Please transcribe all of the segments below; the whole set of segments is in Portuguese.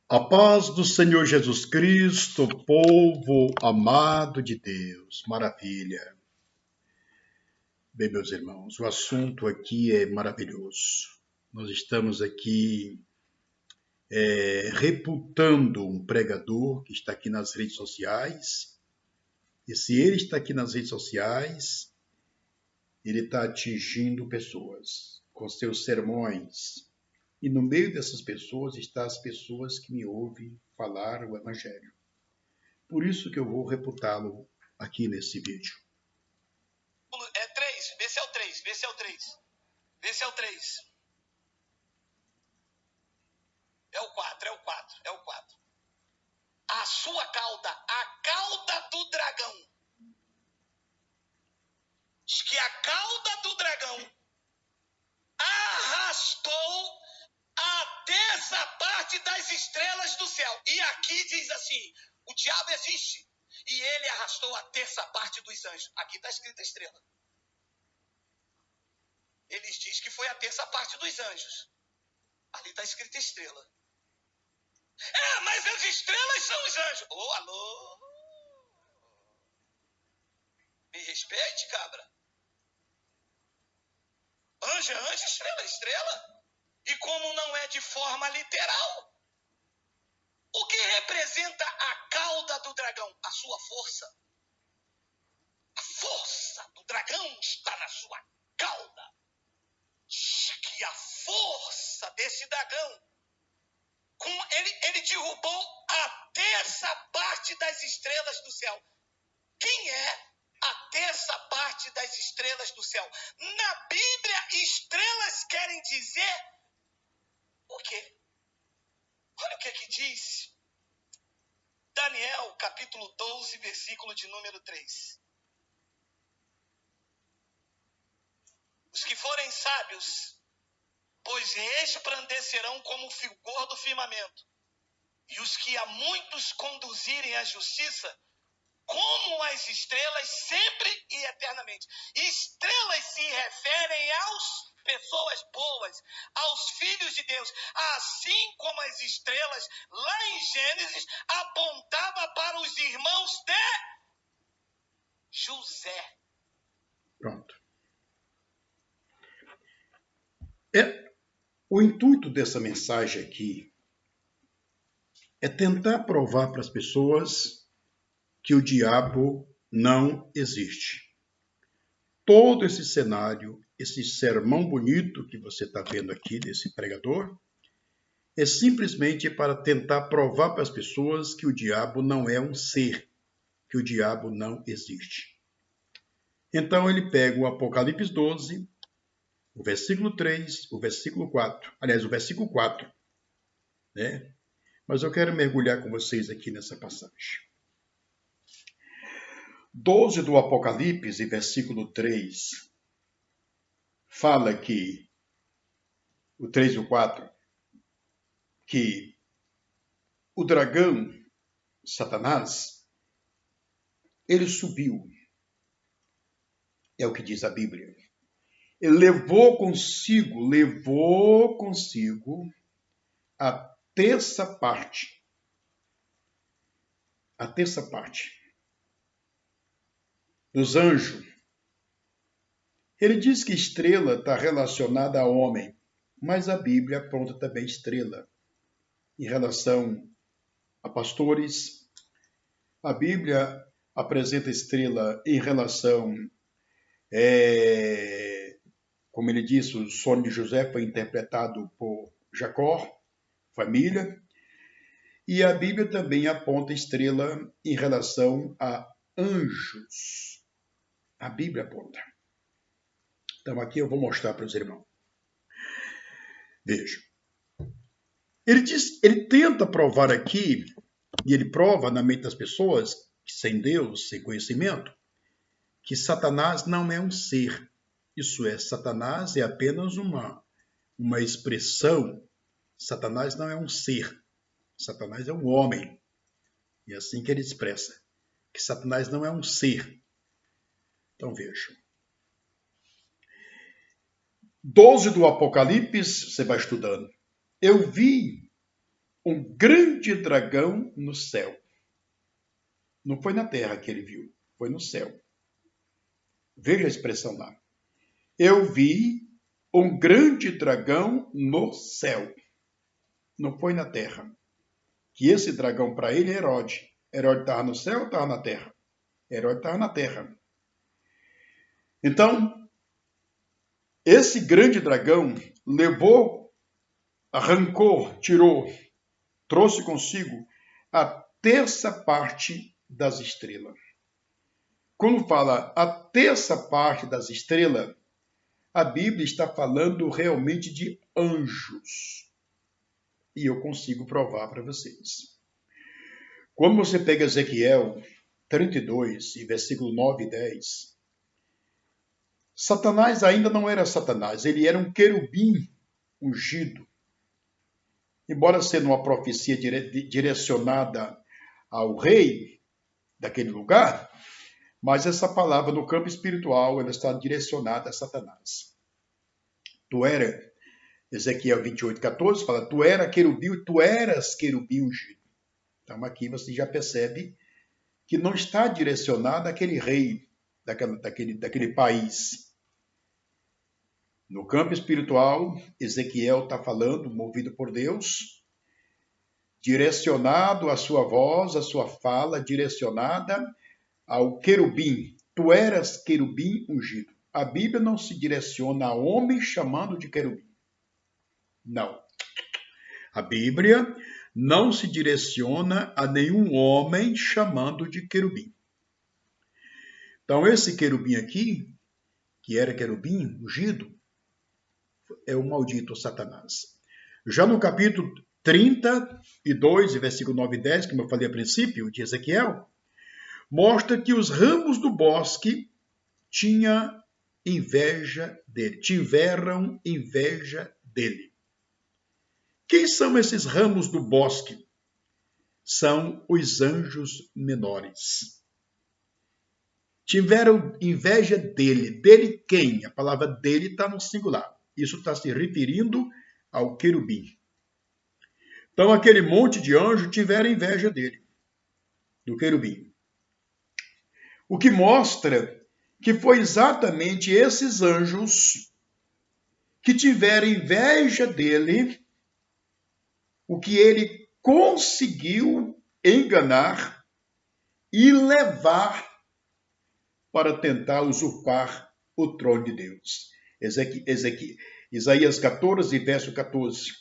A paz do Senhor Jesus Cristo, povo amado de Deus, maravilha. Bem, meus irmãos, o assunto aqui é maravilhoso. Nós estamos aqui reputando um pregador que está aqui nas redes sociais, e se ele está aqui nas redes sociais, ele está atingindo pessoas com seus sermões. E no meio dessas pessoas estão as pessoas que me ouvem falar o Evangelho. Por isso que eu vou reputá-lo aqui nesse vídeo. É 3, vê se é o 3, vê se é o 3. Vê se é o 3. É o 4, é o 4, é o 4. A sua cauda, a cauda do dragão. Diz que a cauda do dragão arrastou a terça parte das estrelas do céu. E aqui diz assim, o diabo existe. E ele arrastou a terça parte dos anjos. Aqui está escrita estrela. Eles dizem que foi a terça parte dos anjos. Ali está escrita estrela. Mas as estrelas são os anjos. Alô? Me respeite, cabra. Anjo é anjo, estrela é estrela. E como não é de forma literal, o que representa a cauda do dragão? A sua força. A força do dragão está na sua cauda. Que a força desse dragão, ele derrubou a terça parte das estrelas do céu. Quem é a terça parte das estrelas do céu? Na Bíblia, estrelas querem dizer o quê? Olha o que diz Daniel, capítulo 12, versículo de número 3. Os que forem sábios, pois resplandecerão como o fulgor do firmamento. E os que a muitos conduzirem à justiça, como as estrelas, sempre e eternamente. Estrelas se referem às pessoas boas, aos filhos de Deus. Assim como as estrelas, lá em Gênesis, apontava para os irmãos de José. Pronto. O intuito dessa mensagem aqui é tentar provar para as pessoas que o diabo não existe. Todo esse cenário, esse sermão bonito que você está vendo aqui desse pregador, é simplesmente para tentar provar para as pessoas que o diabo não é um ser, que o diabo não existe. Então ele pega o Apocalipse 12, o versículo 3, o versículo 4, aliás, o versículo 4, né? Mas eu quero mergulhar com vocês aqui nessa passagem. 12 do Apocalipse, versículo 3, fala que, o 3 e o 4, que o dragão, Satanás, ele subiu, é o que diz a Bíblia. Ele levou consigo a terça parte dos anjos. Ele diz que estrela está relacionada a homem, mas a Bíblia aponta também estrela em relação a pastores. A Bíblia apresenta estrela em relação, como ele disse, o sonho de José foi interpretado por Jacó, família. E a Bíblia também aponta estrela em relação a anjos. A Bíblia aponta. Então aqui eu vou mostrar para os irmãos. Veja. Ele tenta provar aqui, e ele prova na mente das pessoas, sem Deus, sem conhecimento, que Satanás não é um ser. Isso é, Satanás é apenas uma expressão. Satanás não é um ser. Satanás é um homem. E é assim que ele expressa, que Satanás não é um ser. Então veja. 12 do Apocalipse, você vai estudando. Eu vi um grande dragão no céu. Não foi na terra que ele viu, foi no céu. Veja a expressão lá. Eu vi um grande dragão no céu. Não foi na terra. Que esse dragão para ele é Herode. Herode estava no céu ou estava na terra? Herode estava na terra. Então, esse grande dragão levou, arrancou, tirou, trouxe consigo a terça parte das estrelas. Quando fala a terça parte das estrelas, a Bíblia está falando realmente de anjos. E eu consigo provar para vocês. Quando você pega Ezequiel 32, e versículo 9 e 10, Satanás ainda não era Satanás, ele era um querubim ungido. Embora sendo uma profecia direcionada ao rei daquele lugar, mas essa palavra no campo espiritual ela está direcionada a Satanás. Ezequiel 28, 14 fala, tu eras querubim ungido. Então aqui você já percebe que não está direcionado àquele rei daquele país. No campo espiritual, Ezequiel está falando, movido por Deus, direcionado a sua voz, a sua fala, direcionada ao querubim. Tu eras querubim ungido. A Bíblia não se direciona a homem chamando de querubim. Não. A Bíblia não se direciona a nenhum homem chamando de querubim. Então, esse querubim aqui, que era querubim ungido, é o maldito Satanás. Já no capítulo 32, versículo 9 e 10, como eu falei a princípio, de Ezequiel, mostra que os ramos do bosque tiveram inveja dele. Quem são esses ramos do bosque? São os anjos menores. Tiveram inveja dele. Dele quem? A palavra dele está no singular. Isso está se referindo ao querubim. Então, aquele monte de anjos tiveram inveja dele, do querubim. O que mostra que foi exatamente esses anjos que tiveram inveja dele, o que ele conseguiu enganar e levar para tentar usurpar o trono de Deus. Isaías 14, verso 14.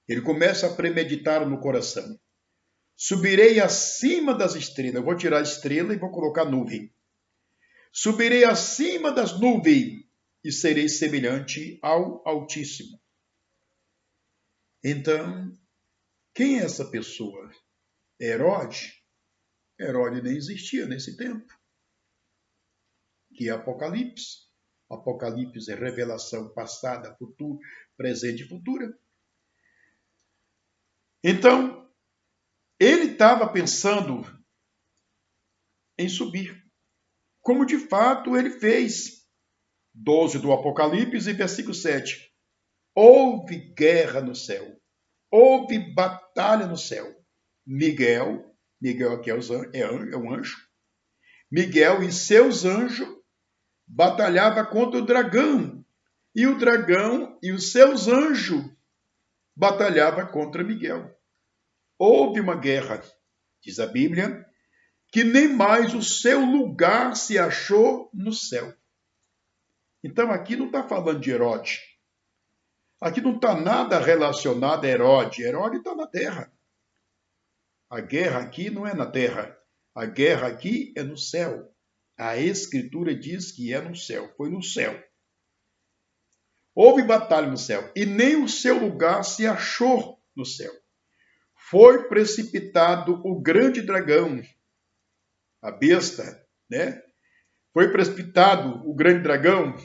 Ele começa a premeditar no coração. Subirei acima das estrelas. Eu vou tirar a estrela e vou colocar nuvem. Subirei acima das nuvens e serei semelhante ao Altíssimo. Então, quem é essa pessoa? Herode? Herode nem existia nesse tempo. Que é Apocalipse. Apocalipse é revelação passada, futuro, presente e futura. Então, ele estava pensando em subir, como de fato ele fez. 12 do Apocalipse, versículo 7. Houve guerra no céu, houve batalha no céu. Miguel aqui é um anjo, Miguel e seus anjos batalhavam contra o dragão, e o dragão e os seus anjos batalhavam contra Miguel. Houve uma guerra, diz a Bíblia, que nem mais o seu lugar se achou no céu. Então aqui não está falando de Herode. Aqui não está nada relacionado a Herode. Herode está na terra. A guerra aqui não é na terra. A guerra aqui é no céu. A Escritura diz que é no céu. Foi no céu. Houve batalha no céu. E nem o seu lugar se achou no céu. Foi precipitado o grande dragão, a besta, né? Foi precipitado o grande dragão,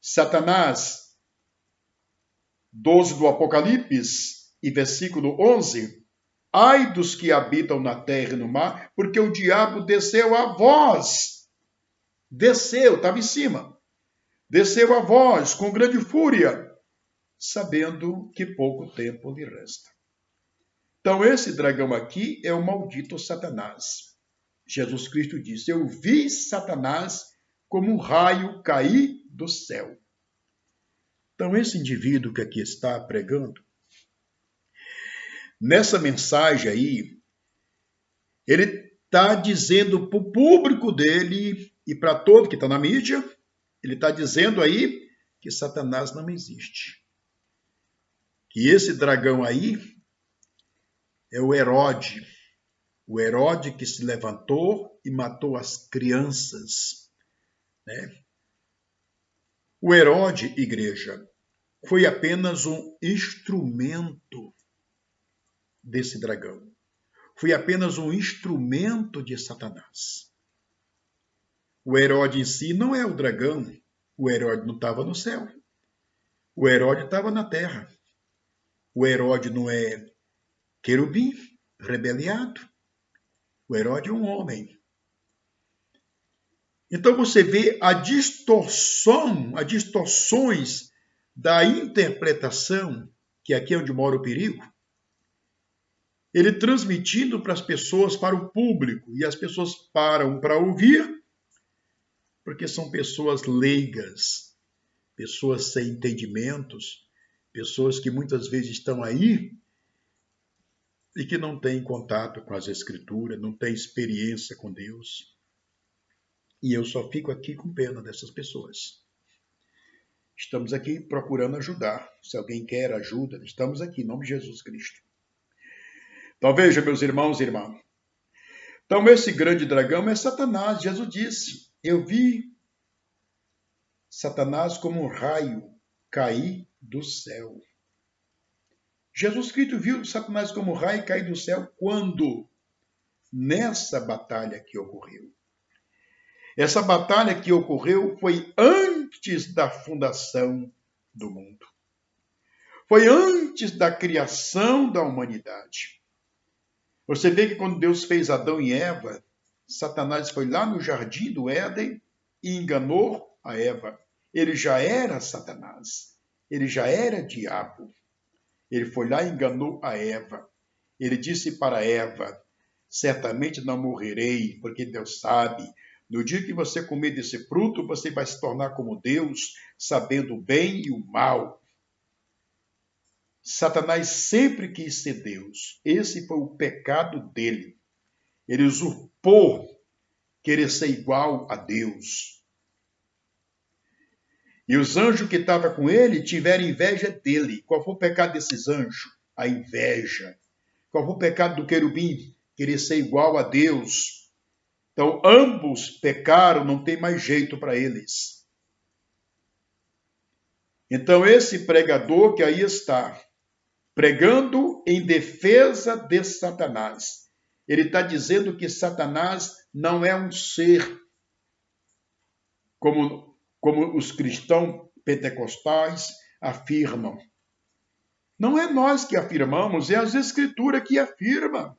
Satanás. 12 do Apocalipse e versículo 11. Ai dos que habitam na terra e no mar, porque o diabo desceu a vós. Desceu, estava em cima. Desceu a vós com grande fúria, sabendo que pouco tempo lhe resta. Então, esse dragão aqui é o maldito Satanás. Jesus Cristo disse: eu vi Satanás como um raio cair do céu. Então, esse indivíduo que aqui está pregando, nessa mensagem aí, ele está dizendo para o público dele e para todo que está na mídia, ele está dizendo aí que Satanás não existe. Que esse dragão aí é o Herode que se levantou e matou as crianças, né? O Herode, igreja, foi apenas um instrumento desse dragão. Foi apenas um instrumento de Satanás. O Herode em si não é o dragão. O Herode não estava no céu. O Herode estava na terra. O Herode não é querubim, rebeliado. O Herode é um homem. Então você vê as distorções da interpretação, que aqui é onde mora o perigo, ele transmitindo para as pessoas, para o público, e as pessoas param para ouvir, porque são pessoas leigas, pessoas sem entendimentos, pessoas que muitas vezes estão aí e que não têm contato com as Escrituras, não têm experiência com Deus. E eu só fico aqui com pena dessas pessoas. Estamos aqui procurando ajudar. Se alguém quer ajuda, estamos aqui, em nome de Jesus Cristo. Então veja, meus irmãos e irmãs. Então esse grande dragão é Satanás. Jesus disse: eu vi Satanás como um raio cair do céu. Jesus Cristo viu Satanás como um raio cair do céu quando? Nessa batalha que ocorreu. Essa batalha que ocorreu foi antes da fundação do mundo. Foi antes da criação da humanidade. Você vê que quando Deus fez Adão e Eva, Satanás foi lá no jardim do Éden e enganou a Eva. Ele já era Satanás. Ele já era diabo. Ele foi lá e enganou a Eva. Ele disse para Eva: certamente não morrerei, porque Deus sabe, no dia que você comer desse fruto, você vai se tornar como Deus, sabendo o bem e o mal. Satanás sempre quis ser Deus. Esse foi o pecado dele. Ele usurpou querer ser igual a Deus. E os anjos que estavam com ele tiveram inveja dele. Qual foi o pecado desses anjos? A inveja. Qual foi o pecado do querubim? Querer ser igual a Deus. Então, ambos pecaram, não tem mais jeito para eles. Então, esse pregador que aí está, pregando em defesa de Satanás, ele está dizendo que Satanás não é um ser como os cristãos pentecostais afirmam. Não é nós que afirmamos, é as Escrituras que afirmam.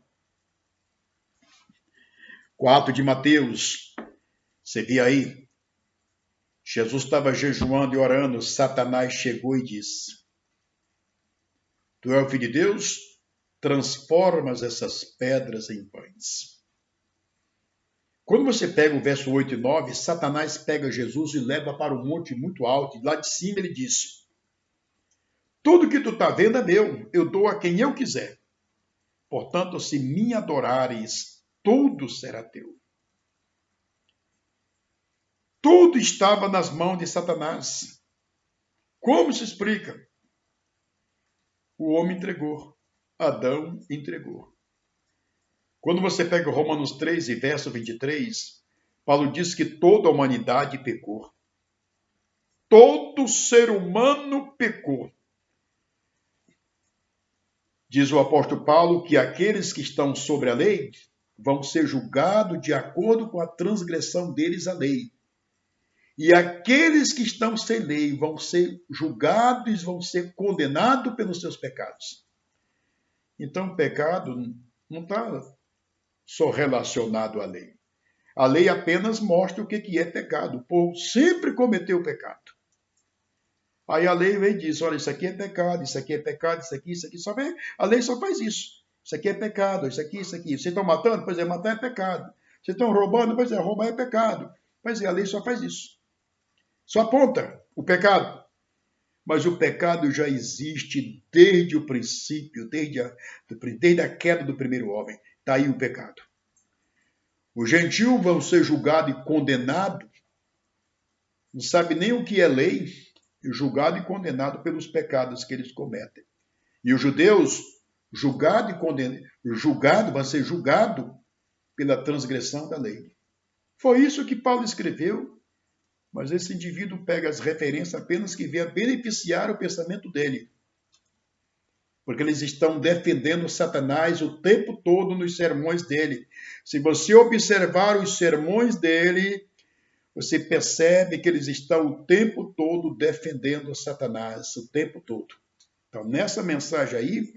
4 de Mateus, você vê aí, Jesus estava jejuando e orando, Satanás chegou e disse: tu és o Filho de Deus? Transformas essas pedras em pães. Quando você pega o verso 8 e 9, Satanás pega Jesus e leva para um monte muito alto, e lá de cima ele diz: tudo que tu está vendo é meu, eu dou a quem eu quiser. Portanto, se me adorares, tudo será teu. Tudo estava nas mãos de Satanás. Como se explica? O homem entregou. Adão entregou. Quando você pega Romanos 3 e verso 23, Paulo diz que toda a humanidade pecou. Todo ser humano pecou. Diz o apóstolo Paulo que aqueles que estão sobre a lei vão ser julgados de acordo com a transgressão deles à lei. E aqueles que estão sem lei vão ser julgados, vão ser condenados pelos seus pecados. Então, o pecado não está só relacionado à lei. A lei apenas mostra o que é pecado. O povo sempre cometeu pecado. Aí a lei vem e diz: olha, isso aqui é pecado, isso aqui é pecado, isso aqui, só vem. A lei só faz isso. Isso aqui é pecado, isso aqui. Vocês estão matando? Pois é, matar é pecado. Vocês estão roubando? Pois é, roubar é pecado. Pois é, a lei só faz isso. Só aponta o pecado. Mas o pecado já existe desde o princípio, desde a queda do primeiro homem. Está aí o pecado. Os gentios vão ser julgados e condenados, não sabe nem o que é lei, julgado e condenado pelos pecados que eles cometem. E os judeus, vão ser julgados pela transgressão da lei. Foi isso que Paulo escreveu, mas esse indivíduo pega as referências apenas que venha beneficiar o pensamento dele. Porque eles estão defendendo Satanás o tempo todo nos sermões dele. Se você observar os sermões dele, você percebe que eles estão o tempo todo defendendo Satanás, o tempo todo. Então, nessa mensagem aí,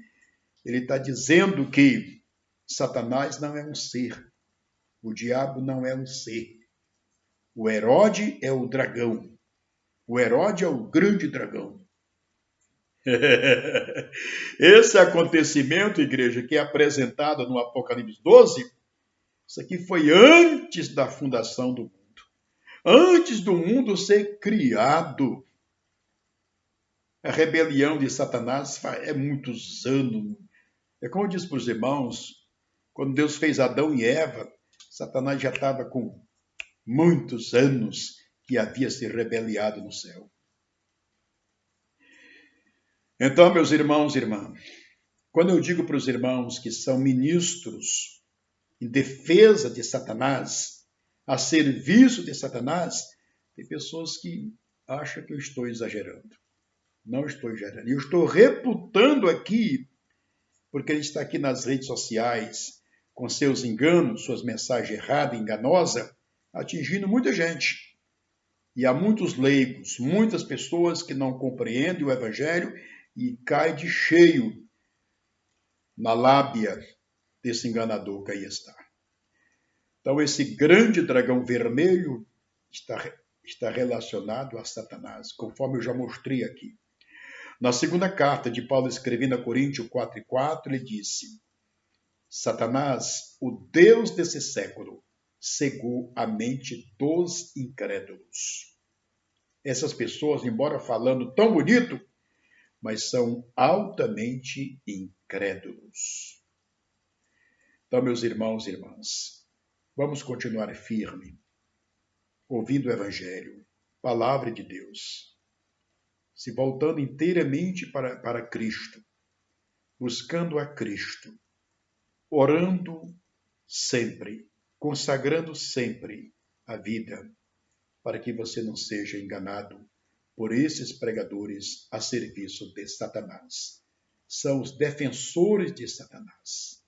ele está dizendo que Satanás não é um ser. O diabo não é um ser. O Herode é o dragão. O Herode é o grande dragão. Esse acontecimento, igreja, que é apresentado no Apocalipse 12, isso aqui foi antes da fundação do mundo. Antes do mundo ser criado. A rebelião de Satanás é muitos anos. É como eu disse para os irmãos, quando Deus fez Adão e Eva, Satanás já estava com muitos anos que havia se rebeliado no céu. Então, meus irmãos e irmãs, quando eu digo para os irmãos que são ministros em defesa de Satanás, a serviço de Satanás, tem pessoas que acham que eu estou exagerando. Não estou exagerando. Eu estou reputando aqui, porque ele está aqui nas redes sociais, com seus enganos, suas mensagens erradas, enganosas, atingindo muita gente. E há muitos leigos, muitas pessoas que não compreendem o Evangelho e caem de cheio na lábia desse enganador que aí está. Então, esse grande dragão vermelho está relacionado a Satanás, conforme eu já mostrei aqui. Na segunda carta de Paulo, escrevendo a Coríntios 4:4, ele disse: Satanás, o Deus desse século, cegou a mente dos incrédulos. Essas pessoas, embora falando tão bonito, mas são altamente incrédulos. Então, meus irmãos e irmãs, vamos continuar firme, ouvindo o Evangelho, palavra de Deus, se voltando inteiramente para Cristo, buscando a Cristo, orando sempre, consagrando sempre a vida, para que você não seja enganado por esses pregadores a serviço de Satanás. São os defensores de Satanás.